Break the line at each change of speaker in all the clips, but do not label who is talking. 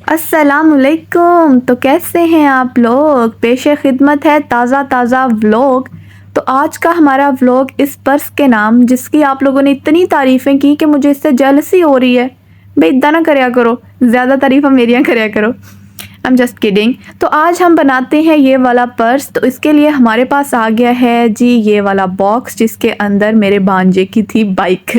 अस्सलामुअलैकुम। तो कैसे हैं आप लोग? पेशे खिदमत है ताज़ा ताज़ा व्लॉग। तो आज का हमारा व्लॉग इस पर्स के नाम, जिसकी आप लोगों ने इतनी तारीफ़ें की कि मुझे इससे जेलसी हो रही है। भाई इतना ना करया करो, ज़्यादा तारीफ़ मेरियाँ करया करो। I am just kidding. तो आज हम बनाते हैं ये वाला पर्स। तो इसके लिए हमारे पास आ गया है जी ये वाला बॉक्स, जिसके अंदर मेरे भांजे की थी बाइक।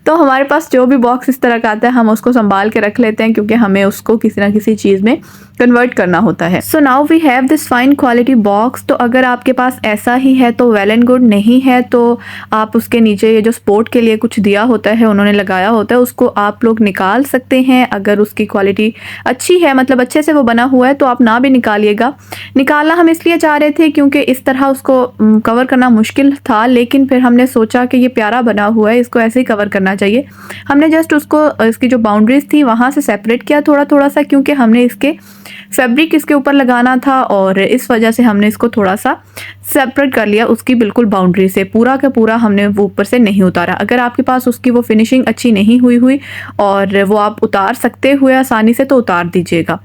तो हमारे पास जो भी बॉक्स इस तरह का आता है हम उसको संभाल के रख लेते हैं, क्योंकि हमें उसको किसी ना किसी चीज़ में कन्वर्ट करना होता है। So now we have this fine quality box. तो अगर आपके पास ऐसा ही है तो वेल एंड गुड, नहीं है तो आप उसके नीचे ये जो स्पोर्ट के लिए कुछ दिया होता है, उन्होंने लगाया होता है, उसको आप लोग निकाल सकते हैं। अगर उसकी क्वालिटी अच्छी है, मतलब अच्छे से वो बना हुआ है, तो आप ना भी निकालिएगा। निकालना हम इसलिए चाह रहे थे क्योंकि इस तरह उसको कवर करना मुश्किल था, लेकिन फिर हमने सोचा कि ये प्यारा बना हुआ है, इसको ऐसे ही कवर करना चाहिए। हमने जस्ट उसको इसकी जो बाउंड्रीज थी वहाँ से सेपरेट किया थोड़ा थोड़ा सा, क्योंकि हमने इसके फैब्रिक इसके ऊपर लगाना था, और इस वजह से हमने इसको थोड़ा सा सेपरेट कर लिया उसकी बिल्कुल बाउंड्री से। पूरा का पूरा हमने वो ऊपर से नहीं उतारा। अगर आपके पास उसकी वो फिनिशिंग अच्छी नहीं हुई और वो आप उतार सकते हुए आसानी से, तो उतार दीजिएगा।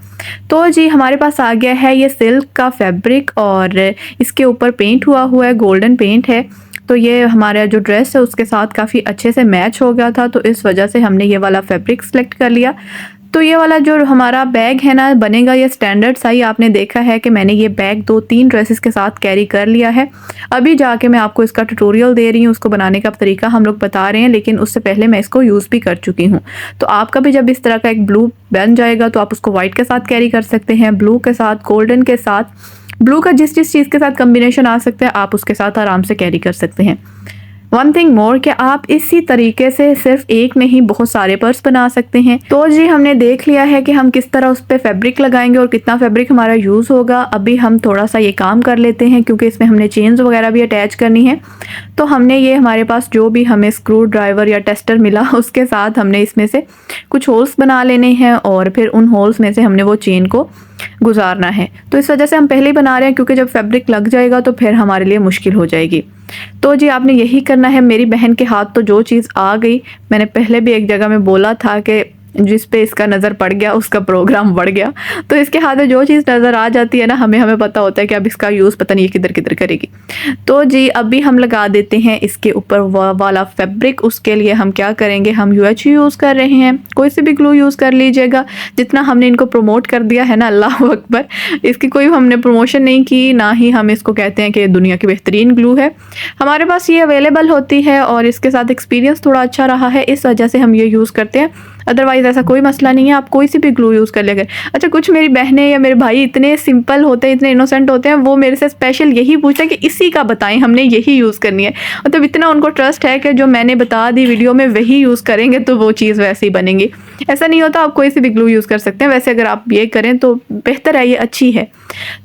तो जी हमारे पास आ गया है ये सिल्क का फैब्रिक, और इसके ऊपर पेंट हुआ है, गोल्डन पेंट है। तो ये हमारा जो ड्रेस है उसके साथ काफ़ी अच्छे से मैच हो गया था, तो इस वजह से हमने ये वाला फैब्रिक सेलेक्ट कर लिया। तो ये वाला जो हमारा बैग है ना बनेगा, ये स्टैंडर्ड सा ही। आपने देखा है कि मैंने ये बैग 2-3 ड्रेसेस के साथ कैरी कर लिया है। अभी जाके मैं आपको इसका ट्यूटोरियल दे रही हूँ, उसको बनाने का तरीका हम लोग बता रहे हैं, लेकिन उससे पहले मैं इसको यूज़ भी कर चुकी हूँ। तो आपका भी जब इस तरह का एक ब्लू बन जाएगा तो आप उसको वाइट के साथ कैरी कर सकते हैं, ब्लू के साथ, गोल्डन के साथ, ब्लू का जिस जिस चीज़ के साथ कम्बिनेशन आ सकता है आप उसके साथ आराम से कैरी कर सकते हैं। वन थिंग मोर कि आप इसी तरीके से सिर्फ एक नहीं बहुत सारे पर्स बना सकते हैं। तो जी हमने देख लिया है कि हम किस तरह उस पर फैब्रिक लगाएंगे और कितना फैब्रिक हमारा यूज़ होगा। अभी हम थोड़ा सा ये काम कर लेते हैं, क्योंकि इसमें हमने चेन्स वगैरह भी अटैच करनी है। तो हमने ये हमारे पास जो भी हमें स्क्रू ड्राइवर या टेस्टर मिला उसके साथ हमने इसमें से कुछ होल्स बना लेने हैं, और फिर उन होल्स में से हमने वो चेन को गुजारना है। तो इस वजह से हम पहले ही बना रहे हैं, क्योंकि जब फैब्रिक लग जाएगा तो फिर हमारे लिए मुश्किल हो जाएगी। तो जी आपने यही करना है। मेरी बहन के हाथ तो जो चीज़ आ गई, मैंने पहले भी एक जगह में बोला था कि जिस पे इसका नज़र पड़ गया उसका प्रोग्राम बढ़ गया। तो इसके हाथ में जो चीज़ नज़र आ जाती है ना, हमें पता होता है कि अब इसका यूज़ पता नहीं किधर किधर करेगी। तो जी अभी हम लगा देते हैं इसके ऊपर वाला फैब्रिक। उसके लिए हम क्या करेंगे, हम UHU यूज़ कर रहे हैं। कोई सी भी ग्लू यूज़ कर लीजिएगा। जितना हमने इनको प्रमोट कर दिया है ना, अल्लाह अकबर, इसकी कोई हमने प्रमोशन नहीं की, ना ही हम इसको कहते हैं कि दुनिया की बेहतरीन ग्लू है। हमारे पास ये अवेलेबल होती है और इसके साथ एक्सपीरियंस थोड़ा अच्छा रहा है, इस वजह से हम ये यूज़ करते हैं। अदरवाइज़ ऐसा कोई मसला नहीं है, आप कोई सी भी ग्लू यूज़ कर लेंगे। अच्छा, कुछ मेरी बहनें या मेरे भाई इतने सिंपल होते हैं, इतने इनोसेंट होते हैं, वो मेरे से स्पेशल यही पूछते हैं कि इसी का बताएं, हमने यही यूज़ करनी है। मतलब इतना उनको ट्रस्ट है कि जो मैंने बता दी वीडियो में वही यूज़ करेंगे तो वो चीज़ वैसे ही बनेगी। ऐसा नहीं होता, आप कोई सी भी ग्लू यूज़ कर सकते हैं। वैसे अगर आप ये करें तो बेहतर है, ये अच्छी है।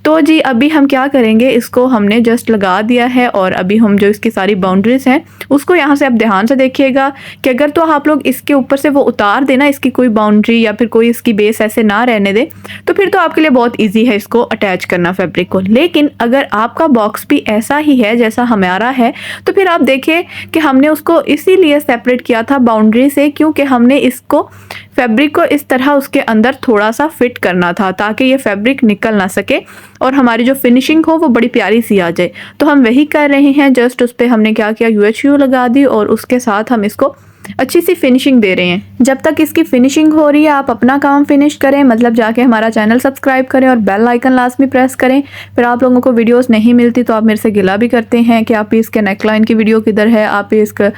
तो जी अभी हम क्या करेंगे, इसको हमने जस्ट लगा दिया है, और अभी हम जो इसकी सारी बाउंड्रीज हैं उसको यहाँ से आप ध्यान से देखिएगा कि अगर तो आप लोग इसके ऊपर से वो उतार देना, इसकी कोई बाउंड्री या फिर कोई इसकी बेस ऐसे ना रहने दे, तो फिर तो आपके लिए बहुत ईजी है इसको अटैच करना फैब्रिक को। लेकिन अगर आपका बॉक्स भी ऐसा ही है जैसा हमारा है, तो फिर आप देखिए कि हमने उसको इसीलिए सेपरेट किया था बाउंड्री से, क्योंकि हमने इसको फैब्रिक को इस तरह उसके अंदर थोड़ा सा फिट करना था, ताकि ये फैब्रिक निकल ना सके और हमारी जो फिनिशिंग हो वो बड़ी प्यारी सी आ जाए। तो हम वही कर रहे हैं। जस्ट उस पर हमने क्या किया, UHU लगा दी, और उसके साथ हम इसको अच्छी सी फिनिशिंग दे रहे हैं। जब तक इसकी फिनिशिंग हो रही है आप अपना काम फिनिश करें, मतलब जाके हमारा चैनल सब्सक्राइब करें और बेल आइकन लाजमी प्रेस करें। फिर आप लोगों को वीडियोस नहीं मिलती तो आप मेरे से गिला भी करते हैं कि आप ही इसके नेकलाइन की वीडियो किधर है, आप ही इसका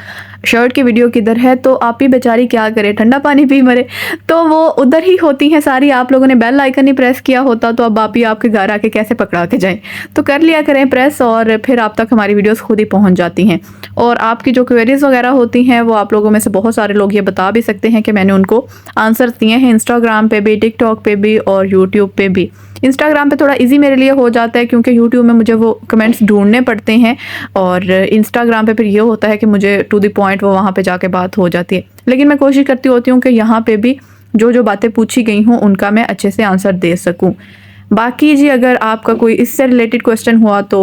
शर्ट की वीडियो किधर है। तो आप ही बेचारी क्या करे, ठंडा पानी पी मरे। तो वो उधर ही होती हैं सारी। आप लोगों ने बेल आइकन ही प्रेस किया होता तो अब आप ही आपके घर आके कैसे पकड़ा के जाएं। तो कर लिया करें प्रेस, और फिर आप तक हमारी वीडियोस खुद ही पहुंच जाती हैं। और आपकी जो क्वेरीज वगैरह होती हैं वो आप लोगों में से बहुत सारे लोग ये बता भी सकते हैं कि मैंने उनको आंसर दिए हैं, इंस्टाग्राम पे भी, टिकटॉक पे भी और यूट्यूब पे भी। इंस्टाग्राम पे थोड़ा इजी मेरे लिए हो जाता है, क्योंकि यूट्यूब में मुझे वो कमेंट्स ढूंढने पड़ते हैं, और इंस्टाग्राम पे फिर ये होता है कि मुझे टू द पॉइंट वो वहाँ पे जाके बात हो जाती है। लेकिन मैं कोशिश करती होती हूँ कि यहाँ पे भी जो जो बातें पूछी गई हूँ उनका मैं अच्छे से आंसर दे सकूँ। बाकी जी अगर आपका कोई इससे रिलेटेड क्वेश्चन हुआ तो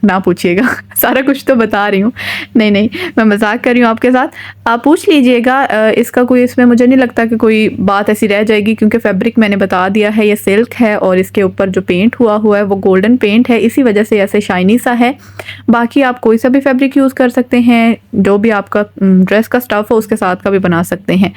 ना पूछिएगा सारा कुछ तो बता रही हूँ। नहीं नहीं, मैं मजाक कर रही हूँ आपके साथ, आप पूछ लीजिएगा। इसका कोई, इसमें मुझे नहीं लगता कि कोई बात ऐसी रह जाएगी, क्योंकि फैब्रिक मैंने बता दिया है ये सिल्क है और इसके ऊपर जो पेंट हुआ हुआ है वो गोल्डन पेंट है, इसी वजह से ऐसे शाइनी सा है। बाकी आप कोई सा भी फैब्रिक यूज़ कर सकते हैं, जो भी आपका ड्रेस का स्टफ़ हो उसके साथ का भी बना सकते हैं।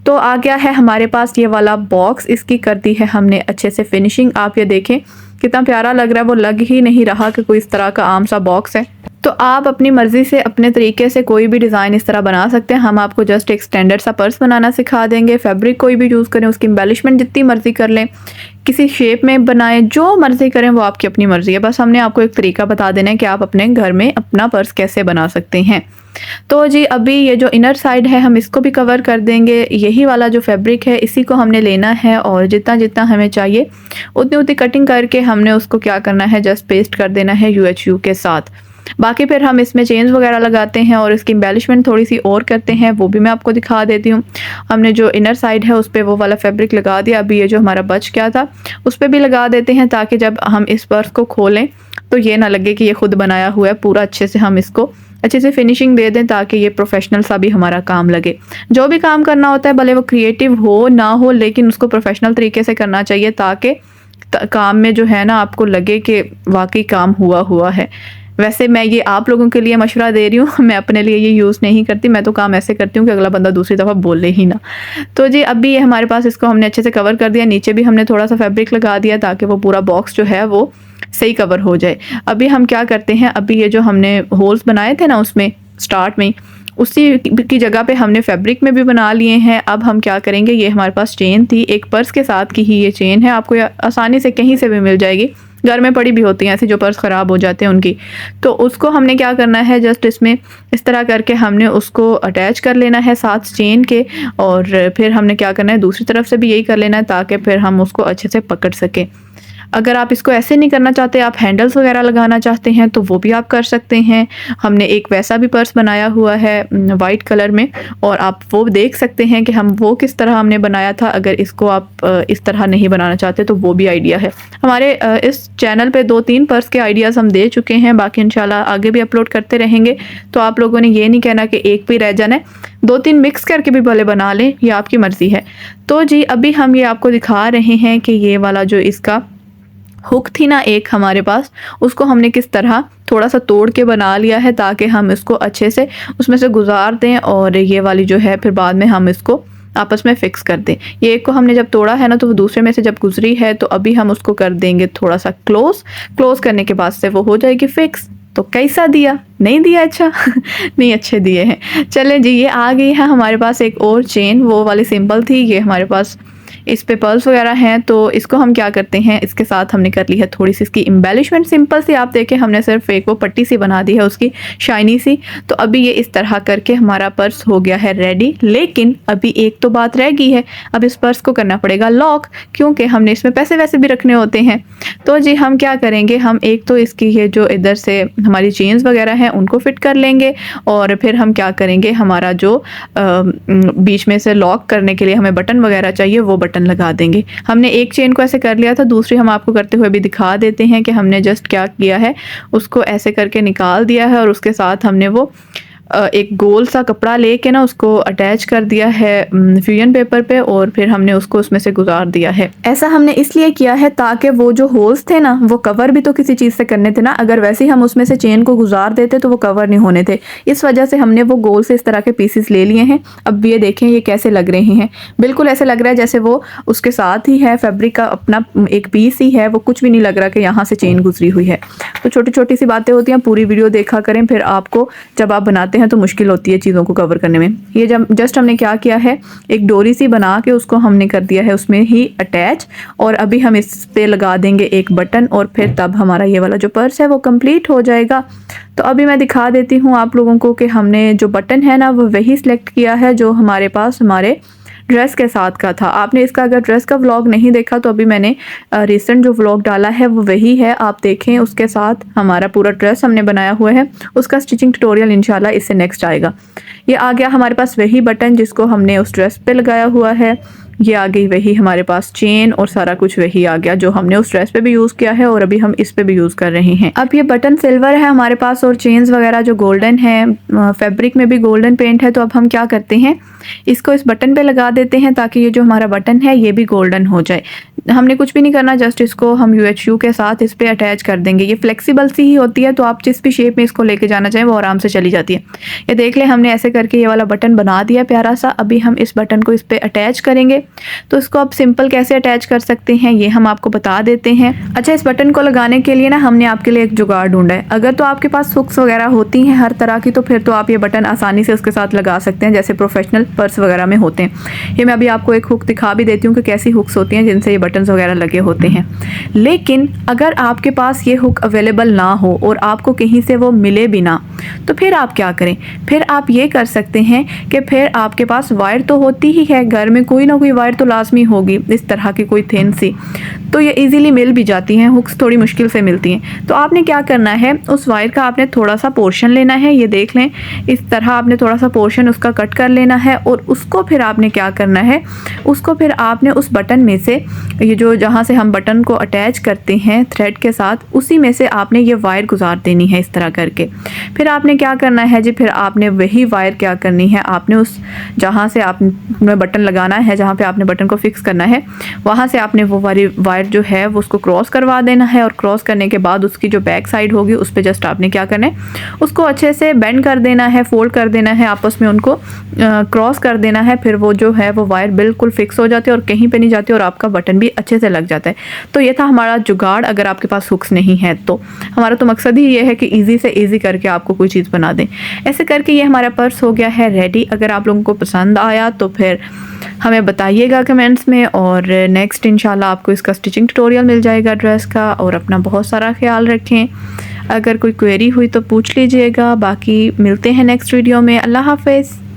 तो आ गया है हमारे पास ये वाला बॉक्स, इसकी कर दी है हमने अच्छे से फिनिशिंग। आप ये देखें कितना प्यारा लग रहा है, वो लग ही नहीं रहा कि कोई इस तरह का आम सा बॉक्स है। तो आप अपनी मर्ज़ी से अपने तरीके से कोई भी डिज़ाइन इस तरह बना सकते हैं। हम आपको जस्ट एक स्टैंडर्ड सा पर्स बनाना सिखा देंगे। फैब्रिक कोई भी यूज़ करें, उसकी एम्बेलिशमेंट जितनी मर्ज़ी कर लें, किसी शेप में बनाएं, जो मर्ज़ी करें वो आपकी अपनी मर्ज़ी है। बस हमने आपको एक तरीका बता देना है कि आप अपने घर में अपना पर्स कैसे बना सकते हैं। तो जी अभी ये जो इनर साइड है हम इसको भी कवर कर देंगे। यही वाला जो फैब्रिक है इसी को हमने लेना है और जितना जितना हमें चाहिए उतनी उतनी कटिंग करके हमने उसको क्या करना है, जस्ट पेस्ट कर देना है UHU के साथ। बाकी फिर हम इसमें चेन्स वगैरह लगाते हैं और इसकी एम्बेलिशमेंट थोड़ी सी और करते हैं, वो भी मैं आपको दिखा देती हूँ। हमने जो इनर साइड है उस पर वो वाला फैब्रिक लगा दिया। अभी ये जो हमारा बच गया था उस पर भी लगा देते हैं, ताकि जब हम इस पर्स को खोलें तो ये ना लगे कि ये खुद बनाया हुआ है। पूरा अच्छे से हम इसको अच्छे से फिनिशिंग दे दें ताकि ये प्रोफेशनल सा भी हमारा काम लगे। जो भी काम करना होता है भले वो क्रिएटिव हो ना हो, लेकिन उसको प्रोफेशनल तरीके से करना चाहिए, ताकि काम में जो है ना आपको लगे कि वाकई काम हुआ है। वैसे मैं ये आप लोगों के लिए मशवरा दे रही हूँ, मैं अपने लिए ये यूज़ नहीं करती। मैं तो काम ऐसे करती हूँ कि अगला बंदा दूसरी दफ़ा बोले ही ना। तो जी अभी ये हमारे पास, इसको हमने अच्छे से कवर कर दिया। नीचे भी हमने थोड़ा सा फैब्रिक लगा दिया ताकि वो पूरा बॉक्स जो है वो सही कवर हो जाए। अभी हम क्या करते हैं, अभी ये जो हमने होल्स बनाए थे ना उसमें स्टार्ट में, उसी की जगह पे हमने फैब्रिक में भी बना लिए हैं। अब हम क्या करेंगे, ये हमारे पास चेन थी एक पर्स के साथ की ही ये चेन है, आपको आसानी से कहीं से भी मिल जाएगी, घर में पड़ी भी होती हैं ऐसी जो पर्स ख़राब हो जाते हैं उनकी। तो उसको हमने क्या करना है, जस्ट इसमें इस तरह करके हमने उसको अटैच कर लेना है साथ चेन के, और फिर हमने क्या करना है दूसरी तरफ से भी यही कर लेना है ताकि फिर हम उसको अच्छे से पकड़ सकें। अगर आप इसको ऐसे नहीं करना चाहते, आप हैंडल्स वगैरह लगाना चाहते हैं तो वो भी आप कर सकते हैं। हमने एक वैसा भी पर्स बनाया हुआ है वाइट कलर में, और आप वो देख सकते हैं कि हम वो किस तरह हमने बनाया था। अगर इसको आप इस तरह नहीं बनाना चाहते तो वो भी आइडिया है। हमारे इस चैनल पे 2-3 पर्स के आइडियाज़ हम दे चुके हैं, बाकी इंशाल्लाह आगे भी अपलोड करते रहेंगे। तो आप लोगों ने ये नहीं कहना कि एक पे रह जाना है, 2-3 मिक्स करके भी भले बना लें, ये आपकी मर्ज़ी है। तो जी अभी हम ये आपको दिखा रहे हैं कि ये वाला जो इसका हुक थी ना एक हमारे पास, उसको हमने किस तरह थोड़ा सा तोड़ के बना लिया है ताकि हम इसको अच्छे से उसमें से गुजार दें, और ये वाली जो है फिर बाद में हम इसको आपस में फ़िक्स कर दें। ये एक को हमने जब तोड़ा है ना तो वो दूसरे में से जब गुजरी है, तो अभी हम उसको कर देंगे थोड़ा सा क्लोज करने के बाद से वो हो जाएगी फ़िक्स। तो कैसा दिया, नहीं दिया अच्छा नहीं अच्छे दिए हैं। चलें जी, ये आ गई है हमारे पास एक और चेन, वो वाली सिंपल थी, ये हमारे पास इस पे पर्ल्स वगैरह हैं। तो इसको हम क्या करते हैं, इसके साथ हमने कर ली है थोड़ी सी इसकी एम्बेलिशमेंट सिंपल सी, आप देखें हमने सिर्फ एक वो पट्टी सी बना दी है उसकी शाइनी सी। तो अभी ये इस तरह करके हमारा पर्स हो गया है रेडी। लेकिन अभी एक तो बात रह गई है, अब इस पर्स को करना पड़ेगा लॉक, क्योंकि हमने इसमें पैसे वैसे भी रखने होते हैं। तो जी हम क्या करेंगे, हम एक तो इसकी ये जो इधर से हमारी चेन्स वगैरह हैं उनको फिट कर लेंगे, और फिर हम क्या करेंगे, हमारा जो बीच में से लॉक करने के लिए हमें बटन वगैरह चाहिए वो बटन लगा देंगे। हमने एक चेन को ऐसे कर लिया था, दूसरी हम आपको करते हुए भी दिखा देते हैं कि हमने जस्ट क्या किया है, उसको ऐसे करके निकाल दिया है और उसके साथ हमने वो एक गोल सा कपड़ा लेके ना उसको अटैच कर दिया है फ्यूजन पेपर पे, और फिर हमने उसको उसमें से गुजार दिया है। ऐसा हमने इसलिए किया है ताकि वो जो होल्स थे ना वो कवर भी तो किसी चीज़ से करने थे ना, अगर वैसे ही हम उसमें से चेन को गुजार देते तो वो कवर नहीं होने थे। इस वजह से हमने वो गोल से इस तरह के पीसेस ले लिए हैं। अब ये देखें ये कैसे लग रहे हैं, बिल्कुल ऐसे लग रहा है जैसे वो उसके साथ ही है, फैब्रिक का अपना एक पीस ही है, वो कुछ भी नहीं लग रहा कि यहाँ से चेन गुजरी हुई है। तो छोटी छोटी सी बातें होती हैं, पूरी वीडियो देखा करें, फिर आपको जब आप बनाते हैं तो मुश्किल होती है चीज़ों को कवर करने में। ये जब जस्ट हमने क्या किया है, एक डोरी सी बना के उसको हमने कर दिया है उसमें ही अटैच, और अभी हम इस पे लगा देंगे एक बटन, और फिर तब हमारा ये वाला जो पर्स है वो कंप्लीट हो जाएगा। तो अभी मैं दिखा देती हूँ आप लोगों को कि हमने जो बटन है ना वो वही सिलेक्ट किया है जो हमारे पास हमारे ड्रेस के साथ का था। आपने इसका अगर ड्रेस का व्लॉग नहीं देखा तो अभी मैंने रिसेंट जो व्लॉग डाला है वो वही है, आप देखें। उसके साथ हमारा पूरा ड्रेस हमने बनाया हुआ है, उसका स्टिचिंग ट्यूटोरियल इंशाल्लाह इससे नेक्स्ट आएगा। ये आ गया हमारे पास वही बटन जिसको हमने उस ड्रेस पे लगाया हुआ है। ये आ गई वही हमारे पास चेन और सारा कुछ वही आ गया जो हमने उस ड्रेस पे भी यूज़ किया है और अभी हम इस पे भी यूज़ कर रहे हैं। अब ये बटन सिल्वर है हमारे पास और चेन्स वगैरह जो गोल्डन है, फैब्रिक में भी गोल्डन पेंट है। तो अब हम क्या करते हैं, इसको इस बटन पे लगा देते हैं ताकि ये जो हमारा बटन है ये भी गोल्डन हो जाए। हमने कुछ भी नहीं करना, जस्ट इसको हम UHU के साथ इस पे अटैच कर देंगे। ये फ्लेक्सिबल सी ही होती है, तो आप जिस भी शेप में इसको लेके जाना चाहें वो आराम से चली जाती है। ये देख ले, हमने ऐसे करके ये वाला बटन बना दिया प्यारा सा। अभी हम इस बटन को इस पे अटैच करेंगे। तो इसको आप सिंपल कैसे अटैच कर सकते हैं ये हम आपको बता देते हैं। अच्छा, इस बटन को लगाने के लिए ना हमने आपके लिए एक जुगाड़ ढूंढा है। अगर तो आपके पास हुक्स वगैरह होती हैं हर तरह की, तो फिर तो आप ये बटन आसानी से उसके साथ लगा सकते हैं, जैसे प्रोफेशनल पर्स वगैरह में होते हैं। ये मैं अभी आपको एक हुक दिखा भी देती हूँ कि कैसी हुक्स होती हैं जिनसे ये बटन्स वगैरह लगे होते हैं। लेकिन अगर आपके पास ये हुक अवेलेबल ना हो और आपको कहीं से वो मिले भी ना, तो फिर आप क्या करें, फिर आप ये कर सकते हैं कि फिर आपके पास वायर तो होती ही है घर में, कोई ना कोई वायर तो लाजमी होगी, इस तरह की कोई थिन सी, तो ये इजीली मिल भी जाती हैं। हुक्स थोड़ी मुश्किल से मिलती हैं। तो आपने क्या करना है, उस वायर का आपने थोड़ा सा पोर्शन लेना है। ये देख लें, इस तरह आपने थोड़ा सा पोर्शन उसका कट कर लेना है और उसको फिर आपने क्या करना है, उसको फिर आपने उस बटन में से, ये जो जहाँ से हम बटन को अटैच करते हैं थ्रेड के साथ, उसी में से आपने ये वायर गुजार देनी है इस तरह करके। फिर आपने क्या करना है जी, फिर आपने वही वायर क्या करनी है, आपने उस जहाँ से आपने बटन लगाना है, जहाँ पे आपने बटन को फिक्स करना है, वहाँ से आपने वो वाली वायर जो है वो उसको क्रॉस करवा देना है। और क्रॉस करने के बाद उसकी जो बैक साइड होगी उस पर जस्ट आपने क्या करना है, उसको अच्छे से बेंड कर देना है, फोल्ड कर देना है, आपस में उनको क्रॉस कर देना है। फिर वो जो है वो वायर बिल्कुल फिक्स हो जाती है और कहीं पे नहीं जाती और आपका बटन भी अच्छे से लग जाता है। तो ये था हमारा जुगाड़। अगर आपके पास हुक्स नहीं है तो हमारा तो मकसद ही ये है कि ईजी से ईजी करके आपको कोई चीज़ बना दें। ऐसे करके ये हमारा पर्स हो गया है रेडी। अगर आप लोगों को पसंद आया तो फिर हमें बताइएगा कमेंट्स में, और नेक्स्ट इंशाल्लाह आपको इसका स्टिचिंग ट्यूटोरियल मिल जाएगा ड्रेस का। और अपना बहुत सारा ख्याल रखें। अगर कोई क्वेरी हुई तो पूछ लीजिएगा। बाकी मिलते हैं नेक्स्ट वीडियो में। अल्लाह हाफ़िज़।